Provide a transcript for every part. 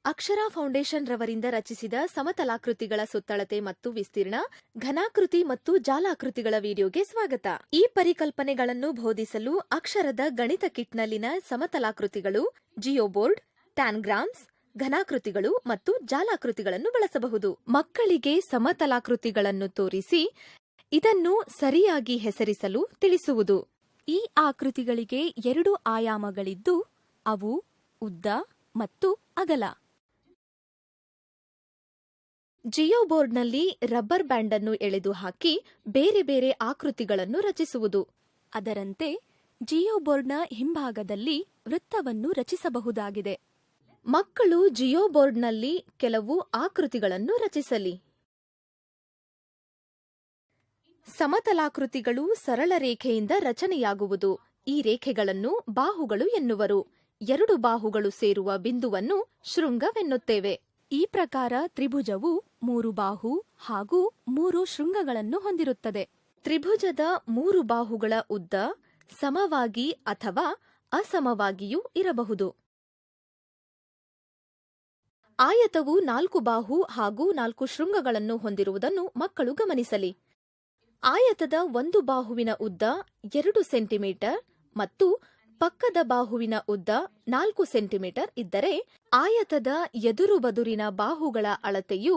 ಅಕ್ಷರಾ foundation ರವರಿಂದ ರಚಿಸಿದ ಸಮತಲಾಕೃತಿಗಳ ಸುತ್ತಳತೆ ಮತ್ತು ವಿಸ್ತೀರ್ಣ, ಘನಾಕೃತಿ ಮತ್ತು ಜಾಲಾಕೃತಿಗಳ ವಿಡಿಯೋಗೆ ಸ್ವಾಗತ. ಈ ಪರಿಕಲ್ಪನೆಗಳನ್ನು ಬೋಧಿಸಲು ಅಕ್ಷರದ ಗಣಿತ ಕಿಟ್ನಲ್ಲಿನ ಸಮತಲಾಕೃತಿಗಳು, ಜಿಯೋಬೋರ್ಡ್, ಟ್ಯಾನ್ಗ್ರಾಮ್ಸ್, ಘನಾಕೃತಿಗಳು ಮತ್ತು ಜಾಲಾಕೃತಿಗಳನ್ನು ಬಳಸಬಹುದು. ಮಕ್ಕಳಿಗೆ ಸಮತಲಾಕೃತಿಗಳನ್ನು ತೋರಿಸಿ ಇದನ್ನು ಸರಿಯಾಗಿ ಹೆಸರಿಸಲು ತಿಳಿಸುವುದು. ಈ ಆಕೃತಿಗಳಿಗೆ 2 ಆಯಾಮಗಳಿದ್ದು ಅವು ಉದ್ದ ಮತ್ತು ಅಗಲ. ಜಿಯೋಬೋರ್ಡ್ನಲ್ಲಿ ರಬ್ಬರ್ ಬ್ಯಾಂಡ್ ಅನ್ನು ಎಳೆದು ಹಾಕಿ ಬೇರೆ ಬೇರೆ ಆಕೃತಿಗಳನ್ನು ರಚಿಸುವುದು. ಅದರಂತೆ ಜಿಯೋಬೋರ್ಡ್ನ ಹಿಂಭಾಗದಲ್ಲಿ ವೃತ್ತವನ್ನು ರಚಿಸಬಹುದಾಗಿದೆ. ಮಕ್ಕಳು ಜಿಯೋಬೋರ್ಡ್ನಲ್ಲಿ ಕೆಲವು ಆಕೃತಿಗಳನ್ನು ರಚಿಸಲಿ. ಸಮತಲಾಕೃತಿಗಳು ಸರಳ ರೇಖೆಯಿಂದ ರಚನೆಯಾಗುವುದು. ಈ ರೇಖೆಗಳನ್ನು ಬಾಹುಗಳು ಎನ್ನುವರು. 2 ಬಾಹುಗಳು ಸೇರುವ ಬಿಂದುವನ್ನು ಶೃಂಗವೆನ್ನುತ್ತೇವೆ. ಈ ಪ್ರಕಾರ ತ್ರಿಭುಜವು 3 ಬಾಹು ಹಾಗೂ 3 ಶೃಂಗಗಳನ್ನು ಹೊಂದಿರುತ್ತದೆ. ತ್ರಿಭುಜದ 3 ಬಾಹುಗಳ ಉದ್ದ ಸಮವಾಗಿ ಅಥವಾ ಅಸಮವಾಗಿಯೂ ಇರಬಹುದು. ಆಯತವು 4 ಬಾಹು ಹಾಗೂ 4 ಶೃಂಗಗಳನ್ನು ಹೊಂದಿರುವುದನ್ನು ಮಕ್ಕಳು ಗಮನಿಸಲಿ. ಆಯತದ 1 ಬಾಹುವಿನ ಉದ್ದ 2 ಸೆಂಟಿಮೀಟರ್ ಮತ್ತು ಪಕ್ಕದ ಬಾಹುವಿನ ಉದ್ದ 4 ಸೆಂಟಿಮೀಟರ್ ಇದ್ದರೆ, ಆಯತದ ಎದುರು ಬದುರಿನ ಬಾಹುಗಳ ಅಳತೆಯು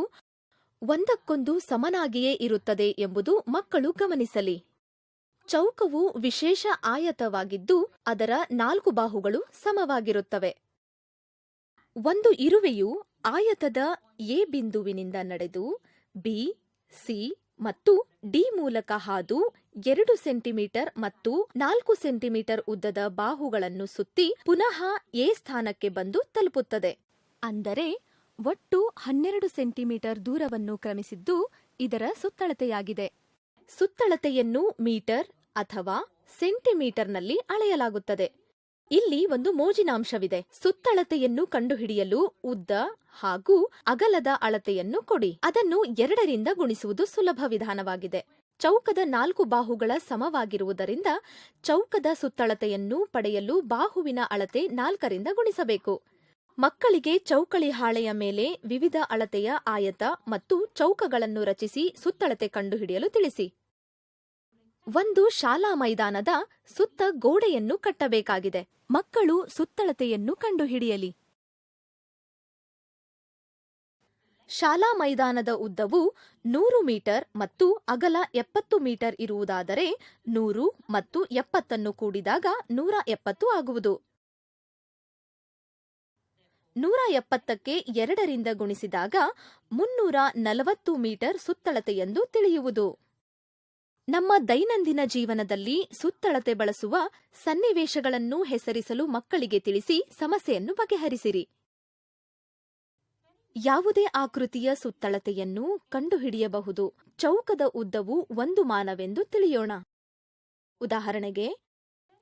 ಒಂದಕ್ಕೊಂದು ಸಮನಾಗಿಯೇ ಇರುತ್ತದೆ ಎಂಬುದು ಮಕ್ಕಳು ಗಮನಿಸಲಿ. ಚೌಕವು ವಿಶೇಷ ಆಯತವಾಗಿದ್ದು ಅದರ 4 ಬಾಹುಗಳು ಸಮವಾಗಿರುತ್ತವೆ. ಒಂದು ಇರುವೆಯು ಆಯತದ ಎ ಬಿಂದುವಿನಿಂದ ನಡೆದು ಬಿ, ಸಿ ಮತ್ತು ಡಿ ಮೂಲಕ ಹಾದು 2 ಸೆಂಟಿಮೀಟರ್ ಮತ್ತು 4 ಸೆಂಟಿಮೀಟರ್ ಉದ್ದದ ಬಾಹುಗಳನ್ನು ಸುತ್ತಿ ಪುನಃ ಎ ಸ್ಥಾನಕ್ಕೆ ಬಂದು ತಲುಪುತ್ತದೆ. ಅಂದರೆ ಒಟ್ಟು 12 ಸೆಂಟಿಮೀಟರ್ ದೂರವನ್ನು ಕ್ರಮಿಸಿದ್ದು ಇದರ ಸುತ್ತಳತೆಯಾಗಿದೆ. ಸುತ್ತಳತೆಯನ್ನು ಮೀಟರ್ ಅಥವಾ ಸೆಂಟಿಮೀಟರ್ನಲ್ಲಿ ಅಳೆಯಲಾಗುತ್ತದೆ. ಇಲ್ಲಿ ಒಂದು ಮೋಜಿನಾಂಶವಿದೆ. ಸುತ್ತಳತೆಯನ್ನು ಕಂಡುಹಿಡಿಯಲು ಉದ್ದ ಹಾಗೂ ಅಗಲದ ಅಳತೆಯನ್ನು ಕೊಡಿ. ಅದನ್ನು 2 ರಿಂದ ಗುಣಿಸುವುದು ಸುಲಭ ವಿಧಾನವಾಗಿದೆ. ಚೌಕದ 4 ಬಾಹುಗಳ ಸಮವಾಗಿರುವುದರಿಂದ ಚೌಕದ ಸುತ್ತಳತೆಯನ್ನು ಪಡೆಯಲು ಬಾಹುವಿನ ಅಳತೆ 4 ರಿಂದ ಗುಣಿಸಬೇಕು. ಮಕ್ಕಳಿಗೆ ಚೌಕಳಿ ಹಾಳೆಯ ಮೇಲೆ ವಿವಿಧ ಅಳತೆಯ ಆಯತ ಮತ್ತು ಚೌಕಗಳನ್ನು ರಚಿಸಿ ಸುತ್ತಳತೆ ಕಂಡುಹಿಡಿಯಲು ತಿಳಿಸಿ. ಒಂದು ಶಾಲಾ ಮೈದಾನದ ಸುತ್ತ ಗೋಡೆಯನ್ನು ಕಟ್ಟಬೇಕಾಗಿದೆ. ಮಕ್ಕಳು ಸುತ್ತಳತೆಯನ್ನು ಕಂಡುಹಿಡಿಯಲಿ. ಶಾಲಾ ಮೈದಾನದ ಉದ್ದವು 100 ಮೀಟರ್ ಮತ್ತು ಅಗಲ 70 ಮೀಟರ್ ಇರುವುದಾದರೆ 100 ಮತ್ತು 70 ಕೂಡಿದಾಗ 170 ಆಗುವುದು. 170ಕ್ಕೆ 2 ರಿಂದ ಗುಣಿಸಿದಾಗ 340 ಮೀಟರ್ ಸುತ್ತಳತೆಯೆಂದು ತಿಳಿಯುವುದು. ನಮ್ಮ ದೈನಂದಿನ ಜೀವನದಲ್ಲಿ ಸುತ್ತಳತೆ ಬಳಸುವ ಸನ್ನಿವೇಶಗಳನ್ನು ಹೆಸರಿಸಲು ಮಕ್ಕಳಿಗೆ ತಿಳಿಸಿ ಸಮಸ್ಯೆಯನ್ನು ಬಗೆಹರಿಸಿರಿ. ಯಾವುದೇ ಆಕೃತಿಯ ಸುತ್ತಳತೆಯನ್ನು ಕಂಡುಹಿಡಿಯಬಹುದು. ಚೌಕದ ಉದ್ದವು 1 ಮಾನವೆಂದು ತಿಳಿಯೋಣ. ಉದಾಹರಣೆಗೆ,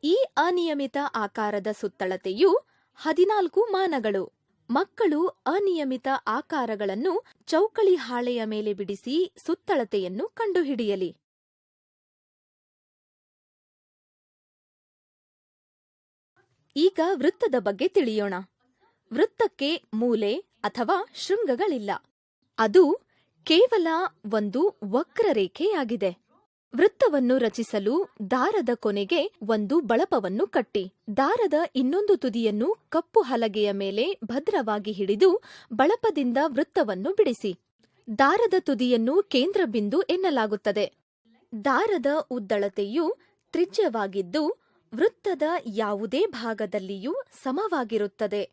ಈ ಅನಿಯಮಿತ ಆಕಾರದ ಸುತ್ತಳತೆಯು 14 ಮಾನಗಳು. ಮಕ್ಕಳು ಅನಿಯಮಿತ ಆಕಾರಗಳನ್ನು ಚೌಕಳಿ ಹಾಳೆಯ ಮೇಲೆ ಬಿಡಿಸಿ ಸುತ್ತಳತೆಯನ್ನು ಕಂಡುಹಿಡಿಯಲಿ. ಈಗ ವೃತ್ತದ ಬಗ್ಗೆ ತಿಳಿಯೋಣ. ವೃತ್ತಕ್ಕೆ ಮೂಲೆ ಅಥವಾ ಶೃಂಗಗಳಿಲ್ಲ. ಅದು ಕೇವಲ ಒಂದು ವಕ್ರರೇಖೆಯಾಗಿದೆ. ವೃತ್ತವನ್ನು ರಚಿಸಲು ದಾರದ ಕೊನೆಗೆ ಒಂದು ಬಳಪವನ್ನು ಕಟ್ಟಿ, ದಾರದ ಇನ್ನೊಂದು ತುದಿಯನ್ನು ಕಪ್ಪು ಹಲಗೆಯ ಮೇಲೆ ಭದ್ರವಾಗಿ ಹಿಡಿದು ಬಳಪದಿಂದ ವೃತ್ತವನ್ನು ಬಿಡಿಸಿ. ದಾರದ ತುದಿಯನ್ನು ಕೇಂದ್ರ ಬಿಂದು ಎನ್ನಲಾಗುತ್ತದೆ. ದಾರದ ಉದ್ದಳತೆಯು ತ್ರಿಜ್ಯವಾಗಿದ್ದು ವೃತ್ತದ ಯಾವುದೇ ಭಾಗದಲ್ಲಿಯೂ ಸಮವಾಗಿರುತ್ತದೆ.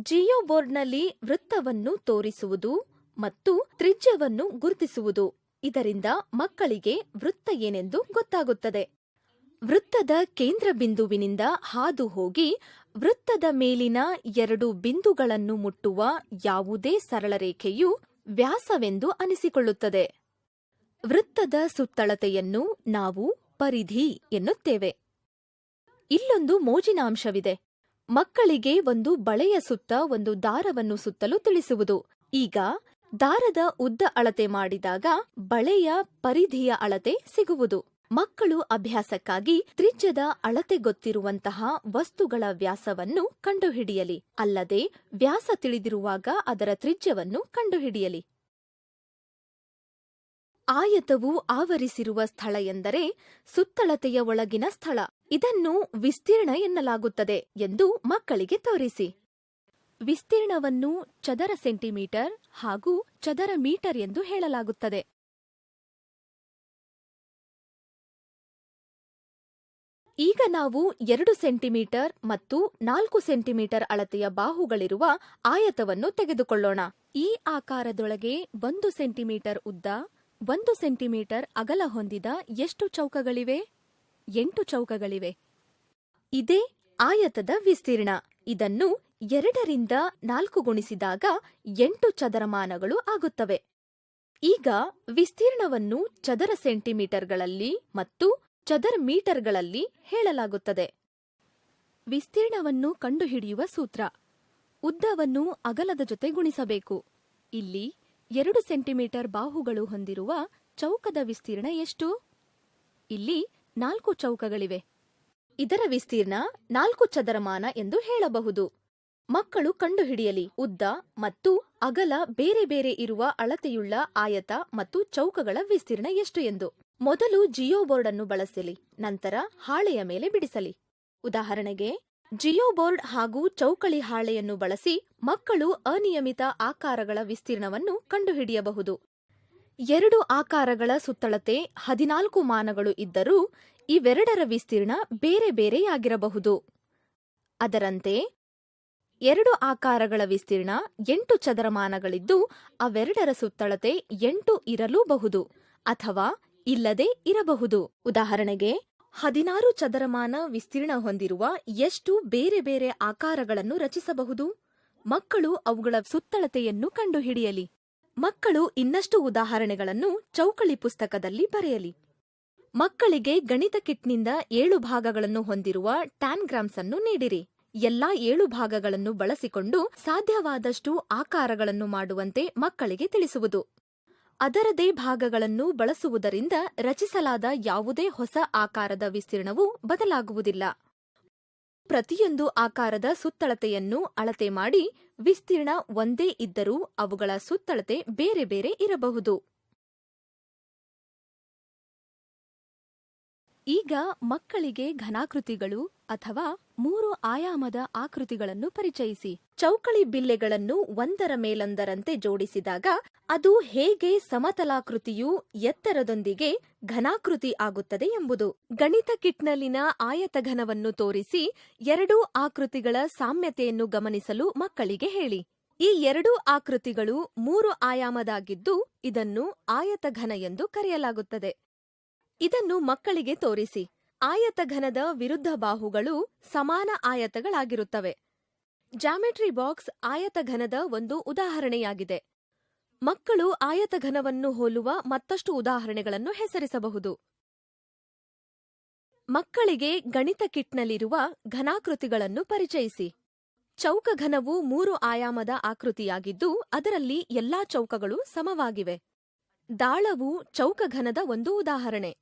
ಜಿಯೋಬೋರ್ಡ್ನಲ್ಲಿ ವೃತ್ತವನ್ನು ತೋರಿಸುವುದು ಮತ್ತು ತ್ರಿಜ್ಯವನ್ನು ಗುರುತಿಸುವುದು. ಇದರಿಂದ ಮಕ್ಕಳಿಗೆ ವೃತ್ತ ಏನೆಂದು ಗೊತ್ತಾಗುತ್ತದೆ. ವೃತ್ತದ ಕೇಂದ್ರ ಬಿಂದುವಿನಿಂದ ಹಾದು ಹೋಗಿ ವೃತ್ತದ ಮೇಲಿನ 2 ಬಿಂದುಗಳನ್ನು ಮುಟ್ಟುವ ಯಾವುದೇ ಸರಳ ರೇಖೆಯು ವ್ಯಾಸವೆಂದು ಅನಿಸಿಕೊಳ್ಳುತ್ತದೆ. ವೃತ್ತದ ಸುತ್ತಳತೆಯನ್ನು ನಾವು ಪರಿಧಿ ಎನ್ನುತ್ತೇವೆ. ಇಲ್ಲೊಂದು ಮೋಜಿನಾಂಶವಿದೆ. ಮಕ್ಕಳಿಗೆ ಒಂದು ಬಳೆಯ ಸುತ್ತ ಒಂದು ದಾರವನ್ನು ಸುತ್ತಲು ತಿಳಿಸುವುದು. ಈಗ ದಾರದ ಉದ್ದ ಅಳತೆ ಮಾಡಿದಾಗ ಬಳೆಯ ಪರಿಧಿಯ ಅಳತೆ ಸಿಗುವುದು. ಮಕ್ಕಳು ಅಭ್ಯಾಸಕ್ಕಾಗಿ ತ್ರಿಜ್ಯದ ಅಳತೆ ಗೊತ್ತಿರುವಂತಹ ವಸ್ತುಗಳ ವ್ಯಾಸವನ್ನು ಕಂಡುಹಿಡಿಯಲಿ, ಅಲ್ಲದೆ ವ್ಯಾಸ ತಿಳಿದಿರುವಾಗ ಅದರ ತ್ರಿಜ್ಯವನ್ನು ಕಂಡುಹಿಡಿಯಲಿ. ಆಯತವು ಆವರಿಸಿರುವ ಸ್ಥಳ ಎಂದರೆ ಸುತ್ತಳತೆಯ ಒಳಗಿನ ಸ್ಥಳ. ಇದನ್ನು ವಿಸ್ತೀರ್ಣ ಎನ್ನಲಾಗುತ್ತದೆ ಎಂದು ಮಕ್ಕಳಿಗೆ ತೋರಿಸಿ. ವಿಸ್ತೀರ್ಣವನ್ನು ಚದರ ಸೆಂಟಿಮೀಟರ್ ಹಾಗೂ ಚದರ ಮೀಟರ್ ಎಂದು ಹೇಳಲಾಗುತ್ತದೆ. ಈಗ ನಾವು 2 ಸೆಂಟಿಮೀಟರ್ ಮತ್ತು 4 ಸೆಂಟಿಮೀಟರ್ ಅಳತೆಯ ಬಾಹುಗಳಿರುವ ಆಯತವನ್ನು ತೆಗೆದುಕೊಳ್ಳೋಣ. ಈ ಆಕಾರದೊಳಗೆ 1 ಸೆಂಟಿಮೀಟರ್ ಉದ್ದ, 1 ಸೆಂಟಿಮೀಟರ್ ಅಗಲ ಹೊಂದಿದ ಎಷ್ಟು ಚೌಕಗಳಿವೆ? 8 ಚೌಕಗಳಿವೆ. ಇದೇ ಆಯತದ ವಿಸ್ತೀರ್ಣ. ಇದನ್ನು 2 ರಿಂದ 4 ಗುಣಿಸಿದಾಗ 8 ಚದರಮಾನಗಳು ಆಗುತ್ತವೆ. ಈಗ ವಿಸ್ತೀರ್ಣವನ್ನು ಚದರ ಸೆಂಟಿಮೀಟರ್ಗಳಲ್ಲಿ ಮತ್ತು ಚದರ ಮೀಟರ್ಗಳಲ್ಲಿ ಹೇಳಲಾಗುತ್ತದೆ. ವಿಸ್ತೀರ್ಣವನ್ನು ಕಂಡುಹಿಡಿಯುವ ಸೂತ್ರ: ಉದ್ದವನ್ನು ಅಗಲದ ಜೊತೆ ಗುಣಿಸಬೇಕು. ಇಲ್ಲಿ 2 ಸೆಂಟಿಮೀಟರ್ ಬಾಹುಗಳು ಹೊಂದಿರುವ ಚೌಕದ ವಿಸ್ತೀರ್ಣ ಎಷ್ಟು? ಇಲ್ಲಿ 4 ಚೌಕಗಳಿವೆ. ಇದರ ವಿಸ್ತೀರ್ಣ 4 ಚದರಮಾನ ಎಂದು ಹೇಳಬಹುದು. ಮಕ್ಕಳು ಕಂಡುಹಿಡಿಯಲಿ ಉದ್ದ ಮತ್ತು ಅಗಲ ಬೇರೆ ಬೇರೆ ಇರುವ ಅಳತೆಯುಳ್ಳ ಆಯತ ಮತ್ತು ಚೌಕಗಳ ವಿಸ್ತೀರ್ಣ ಎಷ್ಟು ಎಂದು. ಮೊದಲು ಜಿಯೋ ಬೋರ್ಡ್ ಅನ್ನು ಬಳಸಲಿ, ನಂತರ ಹಾಳೆಯ ಮೇಲೆ ಬಿಡಿಸಲಿ. ಉದಾಹರಣೆಗೆ, ಜಿಯೋ ಬೋರ್ಡ್ ಹಾಗೂ ಚೌಕಳಿ ಹಾಳೆಯನ್ನು ಬಳಸಿ ಮಕ್ಕಳು ಅನಿಯಮಿತ ಆಕಾರಗಳ ವಿಸ್ತೀರ್ಣವನ್ನು ಕಂಡುಹಿಡಿಯಬಹುದು. 2 ಆಕಾರಗಳ ಸುತ್ತಳತೆ 14 ಮಾನಗಳು ಇದ್ದರೂ ಇವೆರಡರ ವಿಸ್ತೀರ್ಣ ಬೇರೆ ಬೇರೆಯಾಗಿರಬಹುದು. ಅದರಂತೆ 2 ಆಕಾರಗಳ ವಿಸ್ತೀರ್ಣ 8 ಚದರಮಾನಗಳಿದ್ದು ಅವೆರಡರ ಸುತ್ತಳತೆ 8 ಇರಲೂಬಹುದು ಅಥವಾ ಇಲ್ಲದೆ ಇರಬಹುದು. ಉದಾಹರಣೆಗೆ, 16 ಚದರಮಾನ ವಿಸ್ತೀರ್ಣ ಹೊಂದಿರುವ ಎಷ್ಟು ಬೇರೆ ಬೇರೆ ಆಕಾರಗಳನ್ನು ರಚಿಸಬಹುದು? ಮಕ್ಕಳು ಅವುಗಳ ಸುತ್ತಳತೆಯನ್ನು ಕಂಡುಹಿಡಿಯಲಿ. ಮಕ್ಕಳು ಇನ್ನಷ್ಟು ಉದಾಹರಣೆಗಳನ್ನು ಚೌಕಳಿ ಪುಸ್ತಕದಲ್ಲಿ ಬರೆಯಲಿ. ಮಕ್ಕಳಿಗೆ ಗಣಿತ ಕಿಟ್ನಿಂದ 7 ಭಾಗಗಳನ್ನು ಹೊಂದಿರುವ ಟ್ಯಾನ್ಗ್ರಾಮ್ಸ್ ಅನ್ನು ನೀಡಿರಿ. ಎಲ್ಲಾ 7 ಭಾಗಗಳನ್ನು ಬಳಸಿಕೊಂಡು ಸಾಧ್ಯವಾದಷ್ಟು ಆಕಾರಗಳನ್ನು ಮಾಡುವಂತೆ ಮಕ್ಕಳಿಗೆ ತಿಳಿಸುವುದು. ಅದರದೇ ಭಾಗಗಳನ್ನು ಬಳಸುವುದರಿಂದ ರಚಿಸಲಾದ ಯಾವುದೇ ಹೊಸ ಆಕಾರದ ವಿಸ್ತೀರ್ಣವು ಬದಲಾಗುವುದಿಲ್ಲ. ಪ್ರತಿಯೊಂದು ಆಕಾರದ ಸುತ್ತಳತೆಯನ್ನು ಅಳತೆ ಮಾಡಿ ವಿಸ್ತೀರ್ಣ ಒಂದೇ ಇದ್ದರೂ ಅವುಗಳ ಸುತ್ತಳತೆ ಬೇರೆ ಬೇರೆ ಇರಬಹುದು. ಈಗ ಮಕ್ಕಳಿಗೆ ಘನಾಕೃತಿಗಳು ಅಥವಾ 3 ಆಯಾಮದ ಆಕೃತಿಗಳನ್ನು ಪರಿಚಯಿಸಿ. ಚೌಕಳಿ ಬಿಲ್ಲೆಗಳನ್ನು ಒಂದರ ಮೇಲೊಂದರಂತೆ ಜೋಡಿಸಿದಾಗ ಅದು ಹೇಗೆ ಸಮತಲಾಕೃತಿಯು ಎತ್ತರದೊಂದಿಗೆ ಘನಾಕೃತಿ ಆಗುತ್ತದೆ ಎಂಬುದು. ಗಣಿತ ಕಿಟ್ನಲ್ಲಿನ ಆಯತಘನವನ್ನು ತೋರಿಸಿ 2 ಆಕೃತಿಗಳ ಸಾಮ್ಯತೆಯನ್ನು ಗಮನಿಸಲು ಮಕ್ಕಳಿಗೆ ಹೇಳಿ. ಈ 2 ಆಕೃತಿಗಳು 3 ಆಯಾಮದಾಗಿದ್ದು ಇದನ್ನು ಆಯತಘನ ಎಂದು ಕರೆಯಲಾಗುತ್ತದೆ. ಇದನ್ನು ಮಕ್ಕಳಿಗೆ ತೋರಿಸಿ. ಆಯತಘನದ ವಿರುದ್ಧ ಬಾಹುಗಳು ಸಮಾನ ಆಯತಗಳಾಗಿರುತ್ತವೆ. ಜಾಮೆಟ್ರಿ ಬಾಕ್ಸ್ ಆಯತಘನದ ಒಂದು ಉದಾಹರಣೆಯಾಗಿದೆ. ಮಕ್ಕಳು ಆಯತಘನವನ್ನು ಹೋಲುವ ಮತ್ತಷ್ಟು ಉದಾಹರಣೆಗಳನ್ನು ಹೆಸರಿಸಬಹುದು. ಮಕ್ಕಳಿಗೆ ಗಣಿತ ಕಿಟ್ನಲ್ಲಿರುವ ಘನಾಕೃತಿಗಳನ್ನು ಪರಿಚಯಿಸಿ. ಚೌಕಘನವು 3 ಆಯಾಮದ ಆಕೃತಿಯಾಗಿದ್ದು ಅದರಲ್ಲಿ ಎಲ್ಲಾ ಚೌಕಗಳು ಸಮವಾಗಿವೆ. ದಾಳವು ಚೌಕಘನದ ಒಂದು ಉದಾಹರಣೆ.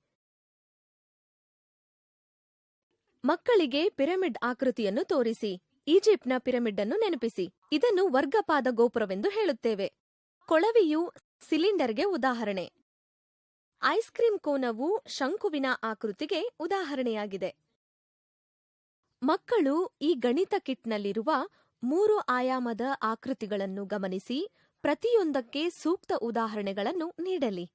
ಮಕ್ಕಳಿಗೆ ಪಿರಮಿಡ್ ಆಕೃತಿಯನ್ನು ತೋರಿಸಿ. ಈಜಿಪ್ಟ್ನ ಪಿರಮಿಡ್ ಅನ್ನು ನೆನಪಿಸಿ. ಇದನ್ನು ವರ್ಗಪಾದ ಗೋಪುರವೆಂದು ಹೇಳುತ್ತೇವೆ. ಕೊಳವೆಯು ಸಿಲಿಂಡರ್ಗೆ ಉದಾಹರಣೆ. ಐಸ್ ಕ್ರೀಂ ಕೋನವು ಶಂಕುವಿನ ಆಕೃತಿಗೆ ಉದಾಹರಣೆಯಾಗಿದೆ. ಮಕ್ಕಳು ಈ ಗಣಿತ ಕಿಟ್ನಲ್ಲಿರುವ 3 ಆಯಾಮದ ಆಕೃತಿಗಳನ್ನು ಗಮನಿಸಿ ಪ್ರತಿಯೊಂದಕ್ಕೆ ಸೂಕ್ತ ಉದಾಹರಣೆಗಳನ್ನು ನೀಡಲಿ.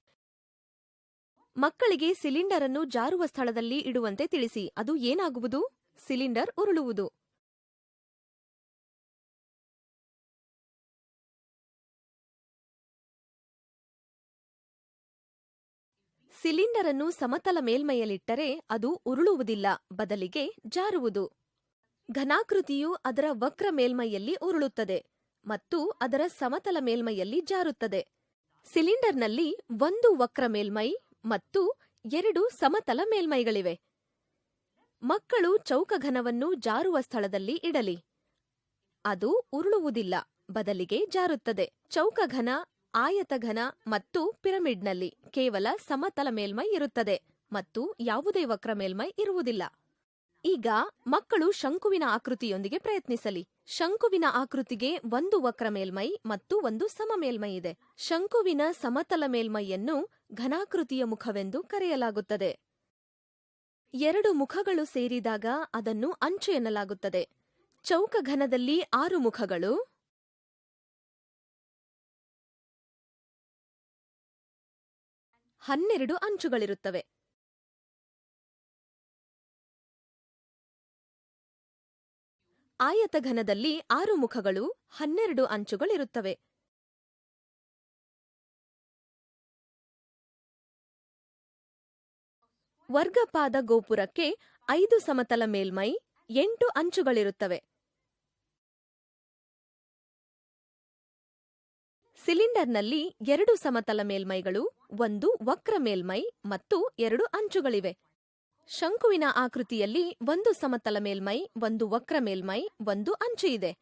ಮಕ್ಕಳಿಗೆ ಸಿಲಿಂಡರ್ ಅನ್ನು ಜಾರುವ ಸ್ಥಳದಲ್ಲಿ ಇಡುವಂತೆ ತಿಳಿಸಿ. ಅದು ಏನಾಗುವುದು? ಸಿಲಿಂಡರ್ ಉರುಳುವುದು. ಸಿಲಿಂಡರ್ ಅನ್ನು ಸಮತಲ ಮೇಲ್ಮೈಯಲ್ಲಿಟ್ಟರೆ ಅದು ಉರುಳುವುದಿಲ್ಲ, ಬದಲಿಗೆ ಜಾರುವುದು. ಘನಾಕೃತಿಯು ಅದರ ವಕ್ರ ಮೇಲ್ಮೈಯಲ್ಲಿ ಉರುಳುತ್ತದೆ ಮತ್ತು ಅದರ ಸಮತಲ ಮೇಲ್ಮೈಯಲ್ಲಿ ಜಾರುತ್ತದೆ. ಸಿಲಿಂಡರ್ನಲ್ಲಿ 1 ವಕ್ರ ಮೇಲ್ಮೈ ಮತ್ತು 2 ಸಮತಲ ಮೇಲ್ಮೈಗಳಿವೆ. ಮಕ್ಕಳು ಚೌಕಘನವನ್ನು ಜಾರುವ ಸ್ಥಳದಲ್ಲಿ ಇಡಲಿ. ಅದು ಉರುಳುವುದಿಲ್ಲ, ಬದಲಿಗೆ ಜಾರುತ್ತದೆ. ಚೌಕಘನ, ಆಯತಘನ ಮತ್ತು ಪಿರಮಿಡ್ನಲ್ಲಿ ಕೇವಲ ಸಮತಲ ಮೇಲ್ಮೈ ಇರುತ್ತದೆ ಮತ್ತು ಯಾವುದೇ ವಕ್ರ ಮೇಲ್ಮೈ ಇರುವುದಿಲ್ಲ. ಈಗ ಮಕ್ಕಳು ಶಂಕುವಿನ ಆಕೃತಿಯೊಂದಿಗೆ ಪ್ರಯತ್ನಿಸಲಿ. ಶಂಕುವಿನ ಆಕೃತಿಗೆ ಒಂದು ವಕ್ರ ಮೇಲ್ಮೈ ಮತ್ತು ಒಂದು ಸಮ ಮೇಲ್ಮೈ ಇದೆ. ಶಂಕುವಿನ ಸಮತಲ ಮೇಲ್ಮೈಯನ್ನು ಘನಾಕೃತಿಯ ಮುಖವೆಂದು ಕರೆಯಲಾಗುತ್ತದೆ. ಎರಡು ಮುಖಗಳು ಸೇರಿದಾಗ ಅದನ್ನು ಅಂಚು ಎನ್ನಲಾಗುತ್ತದೆ. ಚೌಕಘನದಲ್ಲಿ 6 ಮುಖಗಳು, 12 ಅಂಚುಗಳಿರುತ್ತವೆ. ಆಯತಘನದಲ್ಲಿ 6 ಮುಖಗಳು, 12 ಅಂಚುಗಳಿರುತ್ತವೆ. ವರ್ಗಪಾದ ಗೋಪುರಕ್ಕೆ 5 ಸಮತಲ ಮೇಲ್ಮೈ, 8 ಅಂಚುಗಳಿರುತ್ತವೆ. ಸಿಲಿಂಡರ್ನಲ್ಲಿ 2 ಸಮತಲ ಮೇಲ್ಮೈಗಳು, 1 ವಕ್ರ ಮೇಲ್ಮೈ ಮತ್ತು 2 ಅಂಚುಗಳಿವೆ. ಶಂಕುವಿನ ಆಕೃತಿಯಲ್ಲಿ 1 ಸಮತಲ ಮೇಲ್ಮೈ, 1 ವಕ್ರ ಮೇಲ್ಮೈ, 1 ಅಂಚು ಇದೆ.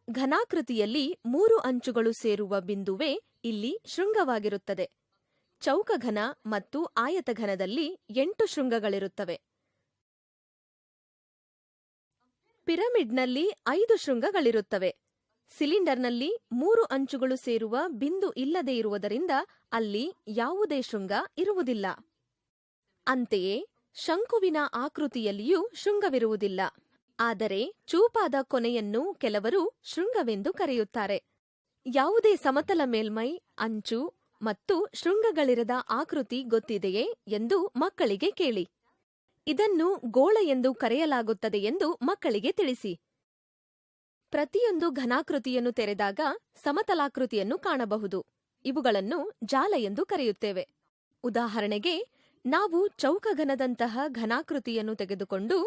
ಘನಾಕೃತಿಯಲ್ಲಿ 3 ಅಂಚುಗಳು ಸೇರುವ ಬಿಂದುವೇ ಇಲ್ಲಿ ಶೃಂಗವಾಗಿರುತ್ತದೆ. ಚೌಕಘನ ಮತ್ತು ಆಯತಘನದಲ್ಲಿ 8 ಶೃಂಗಗಳಿರುತ್ತವೆ. ಪಿರಮಿಡ್ನಲ್ಲಿ 5 ಶೃಂಗಗಳಿರುತ್ತವೆ. ಸಿಲಿಂಡರ್ನಲ್ಲಿ 3 ಅಂಚುಗಳು ಸೇರುವ ಬಿಂದು ಇಲ್ಲದೇ ಇರುವುದರಿಂದ ಅಲ್ಲಿ ಯಾವುದೇ ಶೃಂಗ ಇರುವುದಿಲ್ಲ. ಅಂತೆಯೇ ಶಂಕುವಿನ ಆಕೃತಿಯಲ್ಲಿಯೂ ಶೃಂಗವಿರುವುದಿಲ್ಲ. ಆದರೆ ಚೂಪಾದ ಕೊನೆಯನ್ನು ಕೆಲವರು ಶೃಂಗವೆಂದು ಕರೆಯುತ್ತಾರೆ. ಯಾವುದೇ ಸಮತಲ ಮೇಲ್ಮೈ, ಅಂಚು ಮತ್ತು ಶೃಂಗಗಳಿರದ ಆಕೃತಿ ಗೊತ್ತಿದೆಯೇ ಎಂದು ಮಕ್ಕಳಿಗೆ ಕೇಳಿ. ಇದನ್ನು ಗೋಳ ಎಂದು ಕರೆಯಲಾಗುತ್ತದೆ ಎಂದು ಮಕ್ಕಳಿಗೆ ತಿಳಿಸಿ. ಪ್ರತಿಯೊಂದು ಘನಾಕೃತಿಯನ್ನು ತೆರೆದಾಗ ಸಮತಲಾಕೃತಿಯನ್ನು ಕಾಣಬಹುದು. ಇವುಗಳನ್ನು ಜಾಲ ಎಂದು ಕರೆಯುತ್ತೇವೆ. ಉದಾಹರಣೆಗೆ, ನಾವು ಚೌಕಘನದಂತಹ ಘನಾಕೃತಿಯನ್ನು ತೆಗೆದುಕೊಂಡು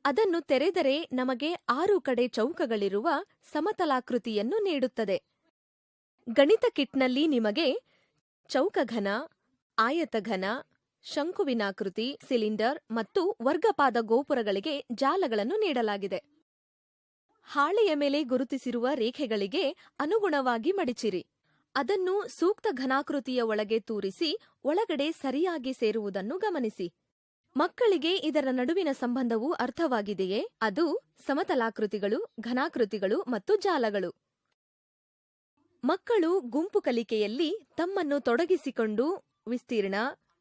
ಅದನ್ನು ತೆರೆದರೆ ನಮಗೆ 6 ಕಡೆ ಚೌಕಗಳಿರುವ ಸಮತಲಾಕೃತಿಯನ್ನು ನೀಡುತ್ತದೆ. ಗಣಿತ ಕಿಟ್ನಲ್ಲಿ ನಿಮಗೆ ಚೌಕಘನ, ಆಯತಘನ, ಶಂಕುವಿನಾಕೃತಿ, ಸಿಲಿಂಡರ್ ಮತ್ತು ವರ್ಗಪಾದ ಗೋಪುರಗಳಿಗೆ ಜಾಲಗಳನ್ನು ನೀಡಲಾಗಿದೆ. ಹಾಳೆಯ ಮೇಲೆ ಗುರುತಿಸಿರುವ ರೇಖೆಗಳಿಗೆ ಅನುಗುಣವಾಗಿ ಮಡಿಚಿರಿ. ಅದನ್ನು ಸೂಕ್ತ ಘನಾಕೃತಿಯ ಒಳಗೆ ತೂರಿಸಿ ಒಳಗಡೆ ಸರಿಯಾಗಿ ಸೇರುವುದನ್ನು ಗಮನಿಸಿ. ಮಕ್ಕಳಿಗೆ ಇದರ ನಡುವಿನ ಸಂಬಂಧವು ಅರ್ಥವಾಗಿದೆಯೇ? ಅದು ಸಮತಲಾಕೃತಿಗಳು, ಘನಾಕೃತಿಗಳು ಮತ್ತು ಜಾಲಗಳು. ಮಕ್ಕಳು ಗುಂಪು ಕಲಿಕೆಯಲ್ಲಿ ತಮ್ಮನ್ನು ತೊಡಗಿಸಿಕೊಂಡು ವಿಸ್ತೀರ್ಣ,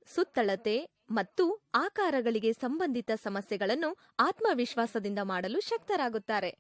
ಸುತ್ತಳತೆ ಮತ್ತು ಆಕಾರಗಳಿಗೆ ಸಂಬಂಧಿತ ಸಮಸ್ಯೆಗಳನ್ನು ಆತ್ಮವಿಶ್ವಾಸದಿಂದ ಮಾಡಲು ಶಕ್ತರಾಗುತ್ತಾರೆ.